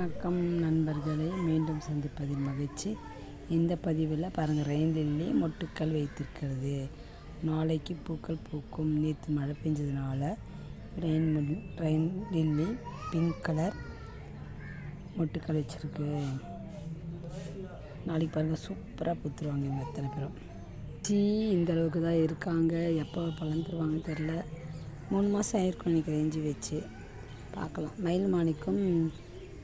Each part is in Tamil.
வணக்கம் நண்பர்களே, மீண்டும் சந்திப்பதில் மகிழ்ச்சி. இந்த பதிவில் பாருங்கள், ரெயின் லில்லி மொட்டுக்கள் வைத்திருக்கிறது. நாளைக்கு பூக்கள் பூக்கும். நேற்று மழை பெஞ்சதுனால ரெயின் லில்லி பிங்க் கலர் மொட்டுக்கள் வச்சுருக்கு. நாளைக்கு பாருங்கள், சூப்பராக பூத்துருவாங்க. இவங்க எத்தனை பேரும் இந்த அளவுக்கு தான் இருக்காங்க. எப்போ பழந்துருவாங்கன்னு தெரில. 3 மாதம் ஆயிருக்கும் நினைக்கிறேன் எஞ்சி வச்சு. பார்க்கலாம். மயில் மாணிக்கம்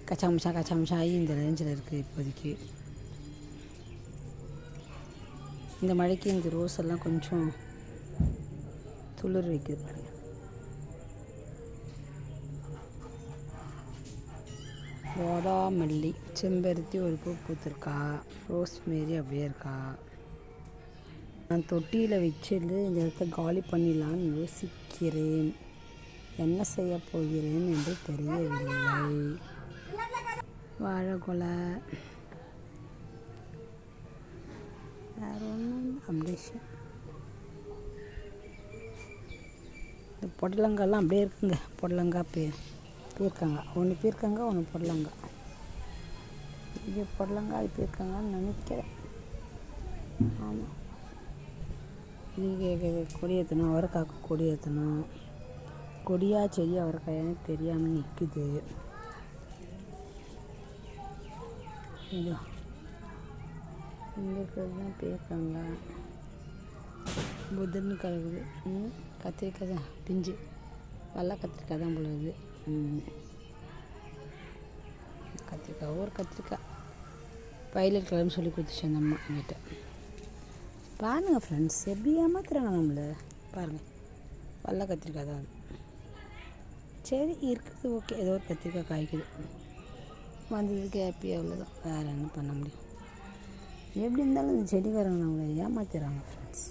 கச்சாமிஷா ஆகி இந்த ரேஞ்சில் இருக்குது இப்போதைக்கு. இந்த மழைக்கு இந்த ரோஸ் எல்லாம் கொஞ்சம் துளிர் வைக்குது பாருங்க. வாடாமல்லி, செம்பருத்தி ஒரு பூ பூத்துருக்கா. ரோஸ் மாரி அப்படியே இருக்கா. நான் தொட்டியில் வச்சிருந்து இந்த இடத்த காலி பண்ணிடலான்னு யோசிக்கிறேன். என்ன செய்ய போகிறேன் என்று தெரியவில்லை. வாழைக்கொலை வேறு ஒன்றும் அப்டேஷன். இந்த பொடலங்காய்லாம் அப்படியே இருக்குங்க. பொடலங்காய் போயிருக்காங்க. ஒன்று போயிருக்காங்க, ஒன்று பொடலங்காய். இது பொடலங்காய் அது போயிருக்காங்கன்னு நினைக்கிறேன். ஆமாம், இது கொடி ஏற்றணும். அவரைக்காய்க்கு கொடி ஏற்றணும். கொடியா செடி அவரைக்காயான்னு தெரியாமல் நிற்குது. இதோ இங்கே இருக்கிறது தான் பேர்க்காங்க. புதன்னு கலகுது. கத்திரிக்காய் தான் பிஞ்சு. வெள்ளை கத்திரிக்காய் தான் போடுது. கத்திரிக்காய் ஒரு கத்திரிக்காய் வயலட் கலர்னு சொல்லி கொடுத்துச்சு அந்த அம்மா என்கிட்ட. பாருங்கள் ஃப்ரெண்ட்ஸ், எப்படி ஏமாத்துறாங்க நம்மளை. பாருங்கள், வெள்ளை கத்திரிக்காய் தான். சரி இருக்குது, ஓகே. ஏதோ ஒரு கத்திரிக்காய் காய்க்குது. வந்ததுக்கு ஹாப்பி, அவ்வளோதான். வேறு என்ன பண்ண முடியும். எப்படி இருந்தாலும் இந்த செடிக்காரங்க நம்மளை ஏமாத்திடுறாங்க ஃப்ரெண்ட்ஸ்.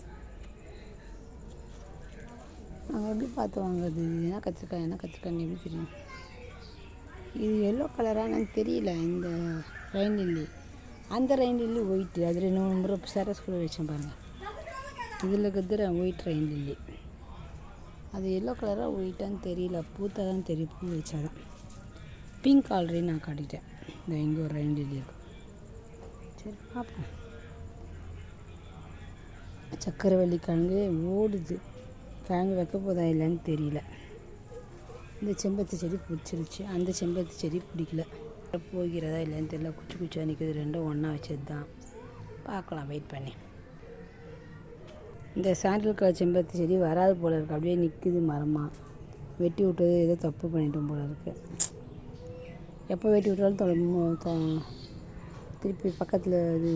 நாங்கள் எப்படி பார்த்து வாங்குறது? என்ன கத்திரிக்காய்ன்னு எப்படி தெரியும்? இது எல்லோ கலராக எனக்கு தெரியல. இந்த ரெயின் லில்லி, அந்த ரெயின் லில்லி ஒயிட்டு. அது 2 முறை சரஸ்குள்ள வச்சேன் பாருங்கள். இதில் இருக்கிறது ஒயிட் ரெயின் லில்லி. அது எல்லோ கலராக ஒயிட்டான்னு தெரியல. பூத்தா தான் தெரியும். பூ வச்சாதான். பிங்க் ஆல்ரெடி நான் காட்டிட்டேன். இந்த எங்கே ஒரு ரெயின் லில்லி இருக்கும். சரி பார்ப்போம். சக்கரவள்ளி கிழங்கு ஓடுது. கிழங்கு வைக்க போதா இல்லைன்னு தெரியல. இந்த செம்பருத்தி செடி பிடிச்சிருச்சு. அந்த செம்பருத்தி செடி பிடிக்கல. போகிறதா இல்லைன்னு தெரியல. குச்சி நிற்குது. ரெண்டும் ஒன்றா வச்சது தான். பார்க்கலாம், வெயிட் பண்ணி. இந்த சாண்டில் கலர் செம்பருத்தி செடி வராது போல் இருக்குது. அப்படியே நிற்குது மரமாக. வெட்டி விட்டது ஏதோ தப்பு பண்ணிட்டோம் போல் இருக்குது. எப்போ வெட்டி விட்டாலும் திருப்பி பக்கத்தில் அது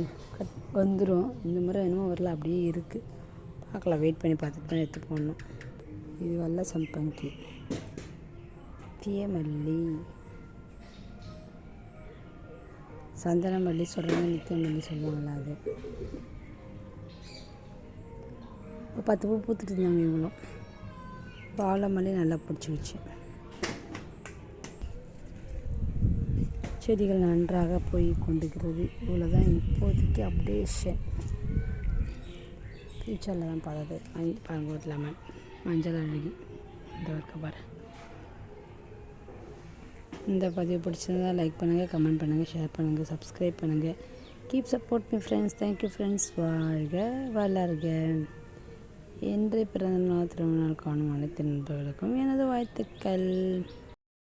வந்துடும். இந்த முறை என்னமோ வரல, அப்படியே இருக்குது. பார்க்கலாம், வெயிட் பண்ணி பார்த்துட்டு தான் எடுத்து போடணும். இது வெள்ளை சம்பங்கி, பியமல்லி, சந்தன மல்லி சொல்கிறாங்க, நித்திய மல்லி சொல்லுவாங்களா. அது 10 பூ பூத்துட்டு இருந்தாங்க இவங்களும். வாழை மல்லி நல்லா பிடிச்சிருச்சு. செடிகள் நன்றாக போய் கொண்டிருக்கிறது. இவ்வளோ தான் இப்போதைக்கு அப்டேஷன். ஃப்யூச்சரில் தான் பார்த்தது. பாருங்க, லெமன் மஞ்சள் அழகி இந்த இருக்க பாரு. இந்த பதிவு பிடிச்சிருந்தா லைக் பண்ணுங்கள், கமெண்ட் பண்ணுங்கள், ஷேர் பண்ணுங்கள், சப்ஸ்கிரைப் பண்ணுங்கள். Keep support me friends. Thank you friends. வாழ்க வளர்க. இன்றைய பிறந்தநாள் திருமணநாள் காணும் அனைத்து நண்பர்களுக்கும் எனது வாழ்த்துக்கள்.